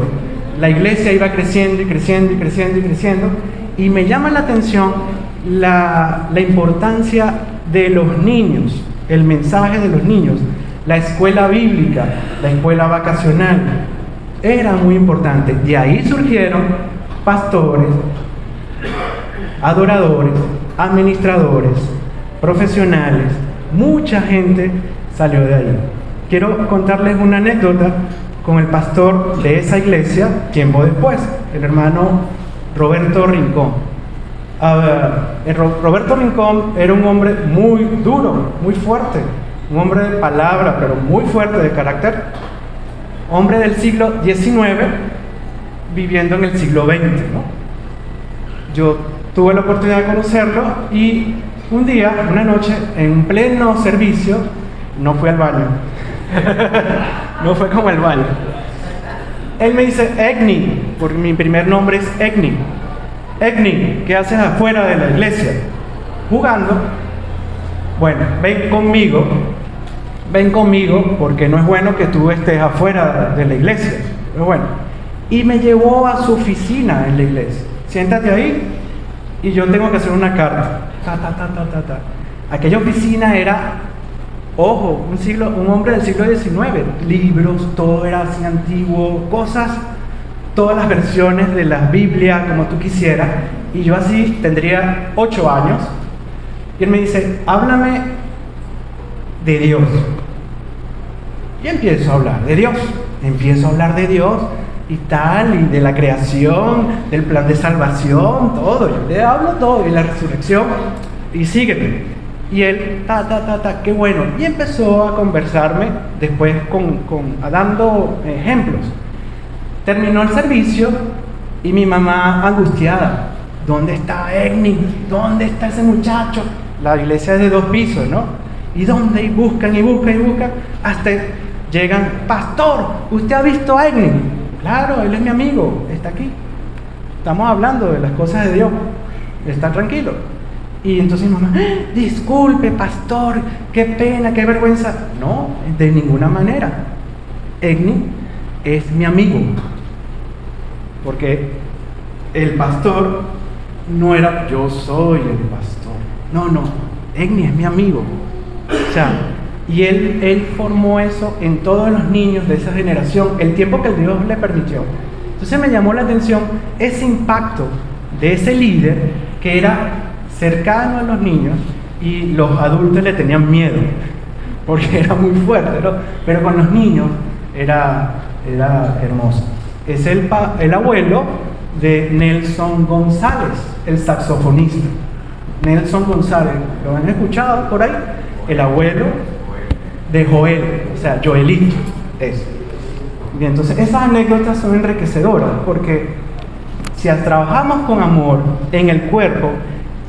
La iglesia iba creciendo y creciendo y creciendo y creciendo, y me llama la atención la importancia de los niños, el mensaje de los niños, la escuela bíblica, la escuela vacacional, era muy importante. De ahí surgieron pastores, adoradores, administradores, profesionales, mucha gente salió de ahí. Quiero contarles una anécdota con el pastor de esa iglesia, tiempo después, el hermano Roberto Rincón. Roberto Rincón era un hombre muy duro, muy fuerte, un hombre de palabra, pero muy fuerte de carácter, hombre del siglo XIX, viviendo en el siglo XX, ¿no? Yo tuve la oportunidad de conocerlo y un día, una noche, en pleno servicio, no fui al baño. No fue como el baño. Él me dice, Egni, porque mi primer nombre es Egni. Egni, ¿qué haces afuera de la iglesia? Jugando. Bueno, ven conmigo, porque no es bueno que tú estés afuera de la iglesia. Pero bueno, y me llevó a su oficina en la iglesia. Siéntate ahí y yo tengo que hacer una carta. Aquella oficina era, ojo, un hombre del siglo XIX, libros, todo era así antiguo, cosas, todas las versiones de la Biblia, como tú quisieras, y yo así tendría 8 años, y él me dice, háblame de Dios. Y empiezo a hablar de Dios, y tal, y de la creación, del plan de salvación, todo, yo le hablo todo, y la resurrección, y sígueme. Y él, qué bueno, y empezó a conversarme después dando ejemplos. Terminó el servicio y mi mamá angustiada, ¿dónde está Egni? ¿Dónde está ese muchacho? La iglesia es de 2 pisos, ¿no? ¿Y dónde? Y buscan, hasta llegan, pastor, ¿usted ha visto a Egni? Claro, él es mi amigo, está aquí. Estamos hablando de las cosas de Dios, está tranquilo. Y entonces mi mamá, disculpe, pastor, qué pena, qué vergüenza. No, de ninguna manera. Egni es mi amigo. Porque el pastor no era, yo soy el pastor. No, Egni es mi amigo. O sea, y él formó eso en todos los niños de esa generación, el tiempo que Dios le permitió. Entonces me llamó la atención ese impacto de ese líder que era cercano a los niños y los adultos le tenían miedo porque era muy fuerte, ¿no? Pero con los niños era hermoso. Es el abuelo de Nelson González, el saxofonista. Nelson González, ¿lo han escuchado por ahí? El abuelo de Joel, o sea, Joelito es. Bien, entonces esas anécdotas son enriquecedoras porque si trabajamos con amor en el cuerpo,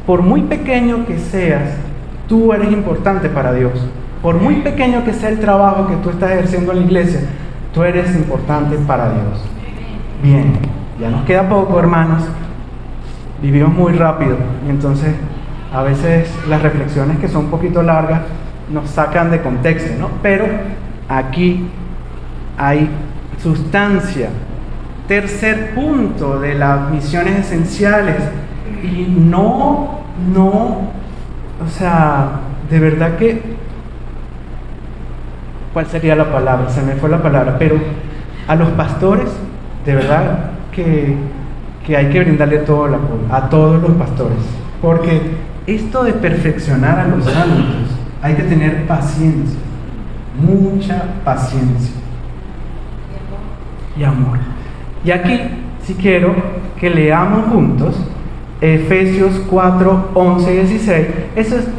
por muy pequeño que seas, tú eres importante para Dios. Por muy pequeño que sea el trabajo que tú estás ejerciendo en la iglesia, tú eres importante para Dios. Bien, ya nos queda poco, hermanos. Vivimos muy rápido y entonces a veces las reflexiones que son un poquito largas nos sacan de contexto, ¿no? Pero aquí hay sustancia. Tercer punto de las misiones esenciales. Y no, o sea, de verdad que, ¿cuál sería la palabra? Se me fue la palabra, pero a los pastores, de verdad que hay que brindarle todo el apoyo, a todos los pastores, porque esto de perfeccionar a los santos, hay que tener paciencia, mucha paciencia y amor. Y aquí, si quiero que leamos juntos Efesios 4, 11 y 16.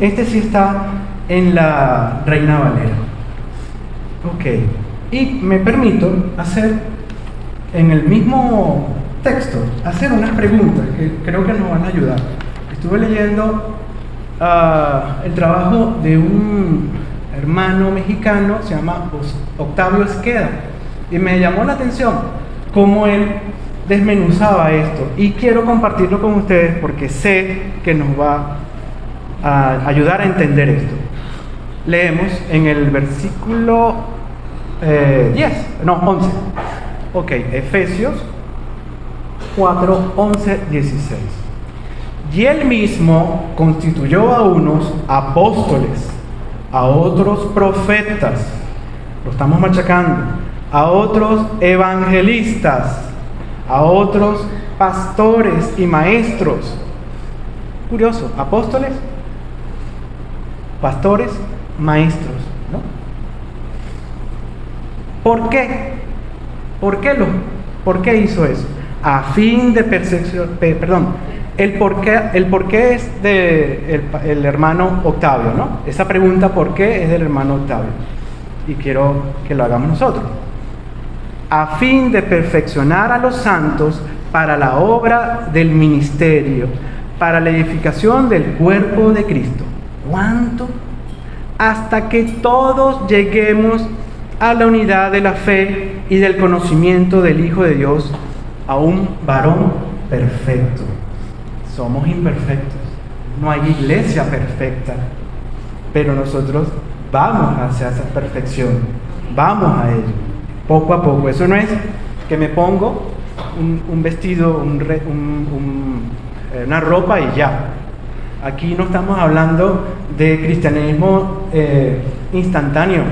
Este sí está en la Reina Valera. Ok. Y me permito hacer, en el mismo texto, hacer unas preguntas que creo que nos van a ayudar. Estuve leyendo el trabajo de un hermano mexicano, se llama Octavio Esqueda, y me llamó la atención cómo él desmenuzaba esto, y quiero compartirlo con ustedes porque sé que nos va a ayudar a entender esto. Leemos en el versículo 11. Ok, Efesios 4, 11, 16. Y él mismo constituyó a unos apóstoles, a otros profetas, lo estamos machacando, a otros evangelistas, a otros pastores y maestros. Curioso, apóstoles, pastores, maestros, ¿no? ¿Por qué? ¿Por qué hizo eso? A fin de el por qué es el hermano Octavio, ¿no? Esa pregunta ¿por qué? Es del hermano Octavio. Y quiero que lo hagamos nosotros. A fin de perfeccionar a los santos para la obra del ministerio, para la edificación del cuerpo de Cristo. ¿Cuánto? Hasta que todos lleguemos a la unidad de la fe y del conocimiento del Hijo de Dios, a un varón perfecto. Somos imperfectos, no hay iglesia perfecta, pero nosotros vamos hacia esa perfección, vamos a ello, poco a poco. Eso no es que me pongo un vestido, una ropa y ya. Aquí no estamos hablando de cristianismo instantáneo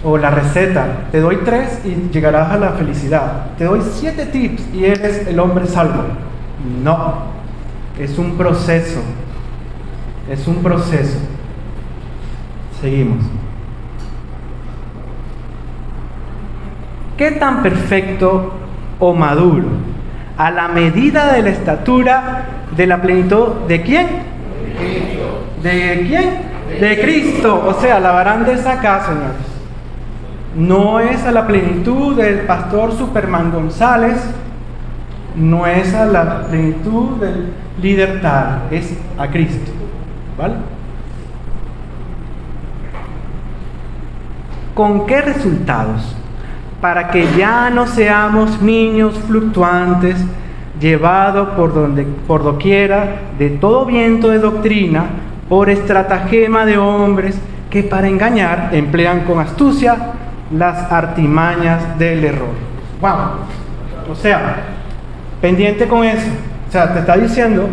o la receta. Te doy 3 y llegarás a la felicidad. Te doy 7 tips y eres el hombre salvo. No, es un proceso. Es un proceso. Seguimos. ¿Qué tan perfecto o maduro? A la medida de la estatura de la plenitud, ¿de quién? ¿De quién? De Cristo. O sea, la barandesa acá, señores. No es a la plenitud del pastor Superman González, no es a la plenitud del líder tal, es a Cristo. ¿Vale? ¿Con qué resultados? Para que ya no seamos niños fluctuantes, llevados por doquiera de todo viento de doctrina, por estratagema de hombres que para engañar emplean con astucia las artimañas del error. ¡Wow! O sea, pendiente con eso. O sea, te está diciendo,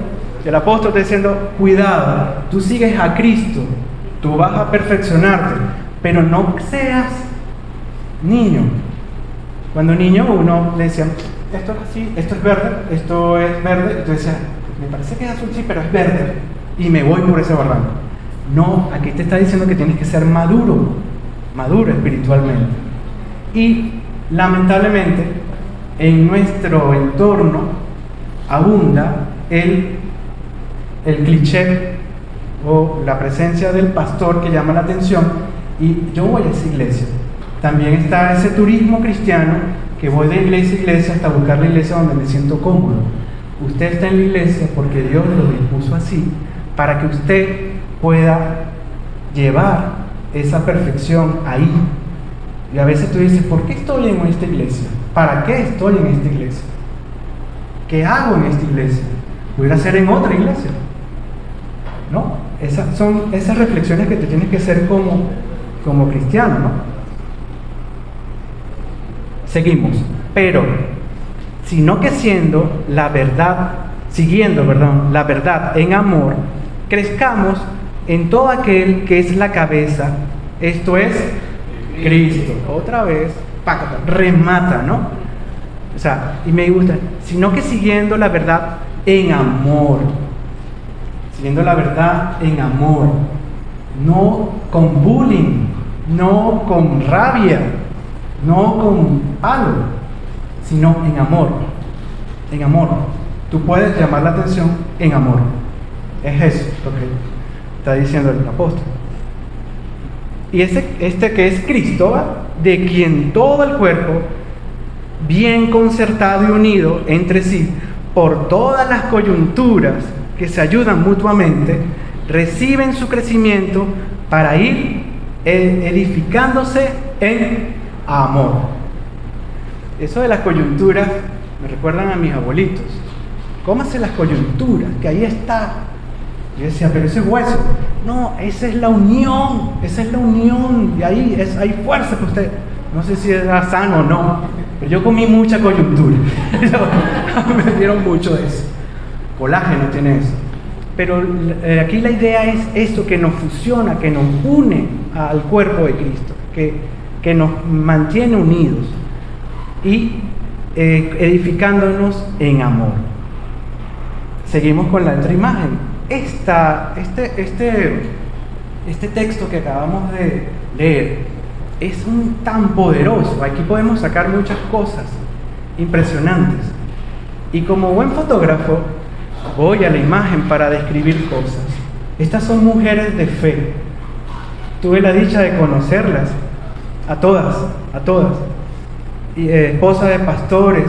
el apóstol está diciendo, cuidado, tú sigues a Cristo, tú vas a perfeccionarte, pero no seas niño. Cuando niño uno le decía, esto es así, esto es verde, y tú decías, me parece que es azul, sí, pero es verde, y me voy por ese barranco. No, aquí te está diciendo que tienes que ser maduro espiritualmente. Y lamentablemente en nuestro entorno abunda el cliché o la presencia del pastor que llama la atención, y yo voy a esa iglesia. También está ese turismo cristiano que voy de iglesia a iglesia hasta buscar la iglesia donde me siento cómodo. Usted está en la iglesia porque Dios lo dispuso así, para que usted pueda llevar esa perfección ahí. Y a veces tú dices, ¿por qué estoy en esta iglesia? ¿Para qué estoy en esta iglesia? ¿Qué hago en esta iglesia? ¿Pudiera ser en otra iglesia? ¿No? Esas son esas reflexiones que te tienes que hacer como cristiano, ¿no? Seguimos. Pero, sino que siguiendo la verdad en amor, crezcamos en todo aquel que es la cabeza, esto es Cristo. Otra vez, pácata, remata, ¿no? O sea, y me gusta, sino que siguiendo la verdad en amor. Siguiendo la verdad en amor. No con bullying, no con rabia, no con palo, sino en amor. En amor. Tú puedes llamar la atención en amor. Es eso lo que está diciendo el apóstol. Y este que es Cristo, de quien todo el cuerpo, bien concertado y unido entre sí, por todas las coyunturas que se ayudan mutuamente, reciben su crecimiento para ir edificándose en amor. Eso de las coyunturas me recuerdan a mis abuelitos. Cómase las coyunturas, que ahí está. Yo decía, pero ese es hueso. No, esa es la unión, y ahí hay fuerza para usted. No sé si era sano o no, pero yo comí mucha coyuntura. Me dieron mucho de eso. Colágeno tiene eso. Pero aquí la idea es esto, que nos fusiona, que nos une al cuerpo de Cristo, que nos mantiene unidos y edificándonos en amor. Seguimos con la otra imagen. Este texto que acabamos de leer es tan poderoso. Aquí podemos sacar muchas cosas impresionantes. Y como buen fotógrafo, voy a la imagen para describir cosas. Estas son mujeres de fe. Tuve la dicha de conocerlas, a todas. Esposas de pastores,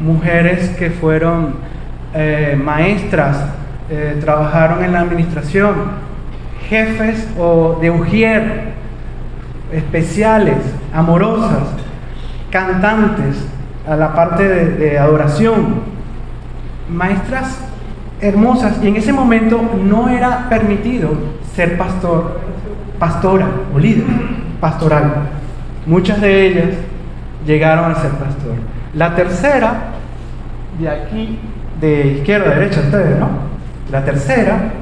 mujeres que fueron maestras, trabajaron en la administración, jefes o de ujier, especiales, amorosas, cantantes a la parte de adoración, maestras hermosas. Y en ese momento no era permitido ser pastora o líder pastoral. Muchas de ellas llegaron a ser pastor. La tercera, de aquí, de izquierda a derecha ustedes, ¿no? La tercera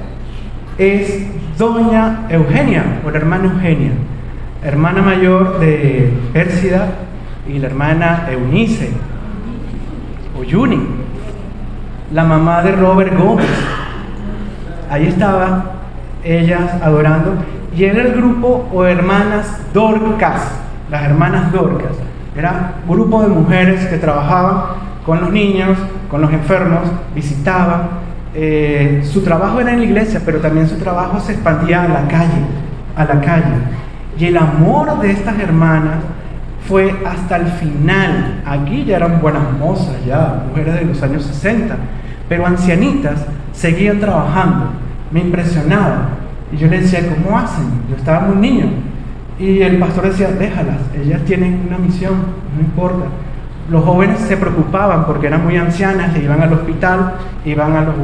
es doña Eugenia, o la hermana Eugenia, hermana mayor de Pérsida y la hermana Eunice, o Yuni, la mamá de Robert Gómez. Ahí estaban ellas adorando, y era el grupo o hermanas Dorcas, las hermanas Dorcas. Era un grupo de mujeres que trabajaban con los niños, con los enfermos, visitaban. Su trabajo era en la iglesia, pero también su trabajo se expandía a la calle. Y el amor de estas hermanas fue hasta el final. Aquí ya eran buenas mozas, ya mujeres de los años 60, pero ancianitas seguían trabajando. Me impresionaba. Y yo le decía, ¿cómo hacen? Yo estaba muy niño. Y el pastor decía, déjalas, ellas tienen una misión, no importa. Los jóvenes se preocupaban porque eran muy ancianas, iban al hospital, iban a los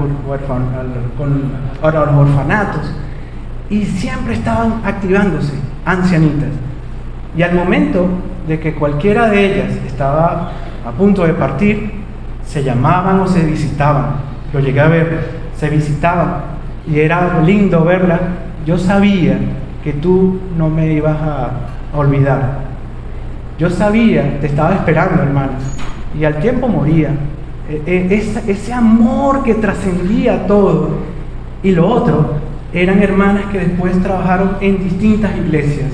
orfanatos, y siempre estaban activándose, ancianitas. Y al momento de que cualquiera de ellas estaba a punto de partir, se llamaban o se visitaban. Lo llegué a ver, se visitaban, y era lindo verla. Yo sabía que tú no me ibas a olvidar. Yo sabía, te estaba esperando, hermano. Y al tiempo moría. Ese amor que trascendía todo. Y lo otro, eran hermanas que después trabajaron en distintas iglesias.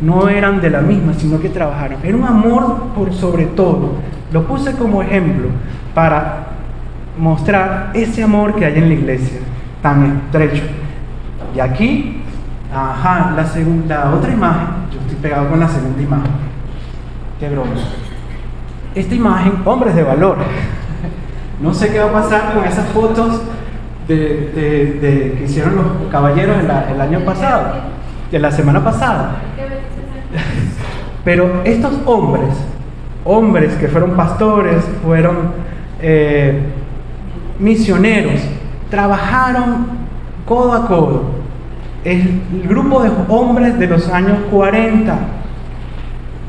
No eran de la misma, sino que trabajaron. Era un amor por sobre todo. Lo puse como ejemplo para mostrar ese amor que hay en la iglesia, tan estrecho. Y aquí, la otra imagen, yo estoy pegado con la segunda imagen. Qué broma. Esta imagen, hombres de valor. No sé qué va a pasar con esas fotos que hicieron los caballeros el año pasado, de la semana pasada. Pero estos hombres que fueron pastores, fueron misioneros, trabajaron codo a codo. El grupo de hombres de los años 40,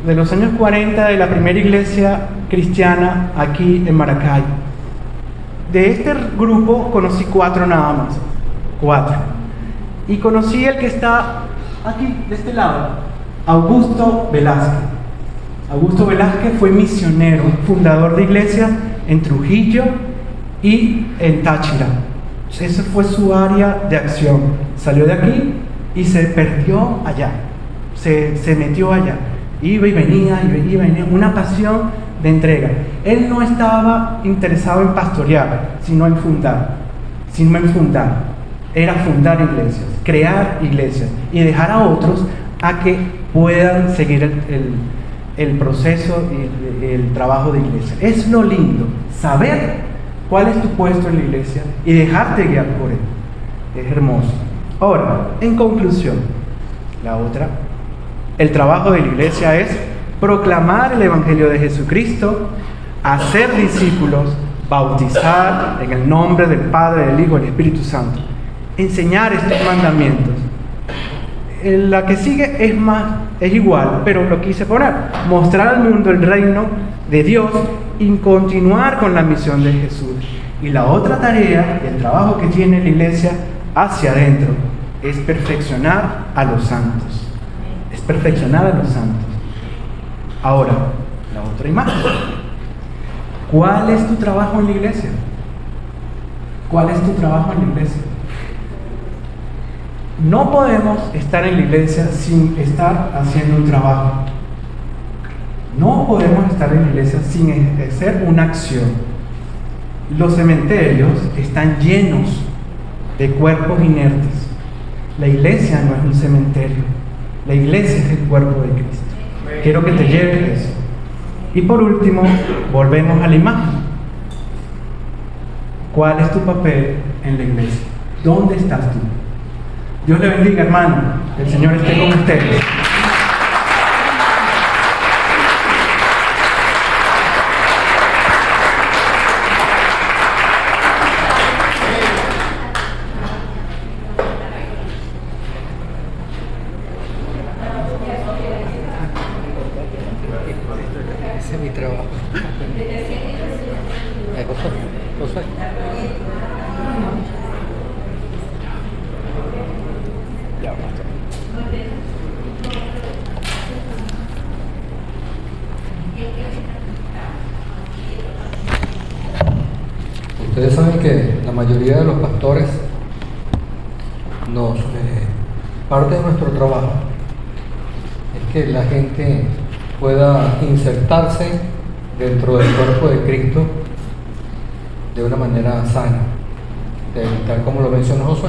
de la primera iglesia cristiana aquí en Maracay. De este grupo conocí 4 nada más, 4. Y conocí el que está aquí, de este lado, Augusto Velázquez. Augusto Velázquez fue misionero, fundador de iglesias en Trujillo y en Táchira. Esa fue su área de acción. Salió de aquí y se perdió allá, se metió allá. Iba y venía, una pasión de entrega. Él no estaba interesado en pastorear, sino en fundar. Era fundar iglesias, crear iglesias y dejar a otros a que puedan seguir el proceso y el trabajo de iglesia. Es lo lindo, saber cuál es tu puesto en la iglesia y dejarte guiar por él. Es hermoso. Ahora, en conclusión, el trabajo de la iglesia es proclamar el Evangelio de Jesucristo, hacer discípulos, bautizar en el nombre del Padre, del Hijo y del Espíritu Santo, enseñar estos mandamientos. La que sigue es igual, pero lo quise poner: mostrar al mundo el reino de Dios y continuar con la misión de Jesús. Y la otra tarea, el trabajo que tiene la iglesia hacia adentro, es perfeccionar a los santos. Ahora, la otra imagen. ¿Cuál es tu trabajo en la iglesia? No podemos estar en la iglesia sin estar haciendo un trabajo. No podemos estar en la iglesia sin ejercer una acción. Los cementerios están llenos de cuerpos inertes. La iglesia no es un cementerio. La iglesia es el cuerpo de Cristo. Quiero que te lleves eso. Y por último, volvemos a la imagen. ¿Cuál es tu papel en la iglesia? ¿Dónde estás tú? Dios le bendiga, hermano. El Señor esté con ustedes. Ese es mi trabajo. José. Ustedes saben que la mayoría de los pastores parte de nuestro trabajo es que la gente pueda insertarse dentro del cuerpo de Cristo de una manera sana, tal como lo mencionó Josué,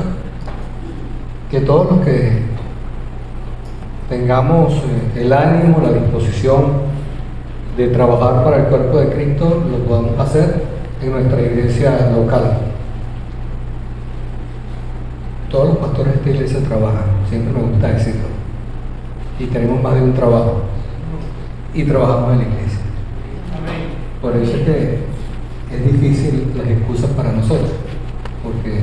que todos los que tengamos el ánimo, la disposición de trabajar para el cuerpo de Cristo, lo podamos hacer en nuestra iglesia local. Todos los pastores de esta iglesia trabajan, siempre me gusta decirlo, y tenemos más de un trabajo, y trabajamos en la iglesia. Por eso es que es difícil las excusas para nosotros, porque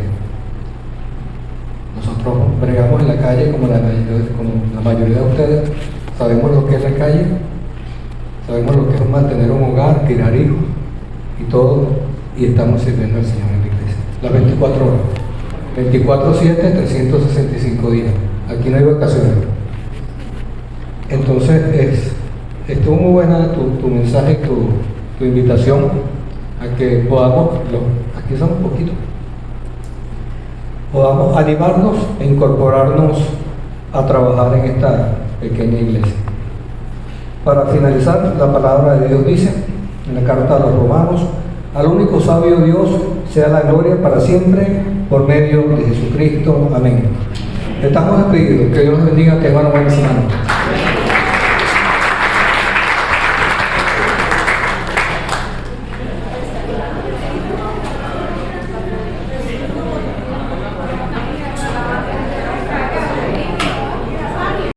nosotros bregamos en la calle como la mayoría de ustedes, sabemos lo que es la calle, sabemos lo que es mantener un hogar, tirar hijos y todo, y estamos sirviendo al Señor en la iglesia. Las 24 horas, 24/7, 365 días. Aquí no hay vacaciones. Entonces, estuvo muy buena tu mensaje, tu invitación a que podamos, aquí somos poquitos, podamos animarnos e incorporarnos a trabajar en esta pequeña iglesia. Para finalizar, la palabra de Dios dice en la carta a los Romanos: al único sabio Dios sea la gloria para siempre por medio de Jesucristo. Amén. Estamos despedidos. Que Dios los bendiga. Que tengan una buena semana.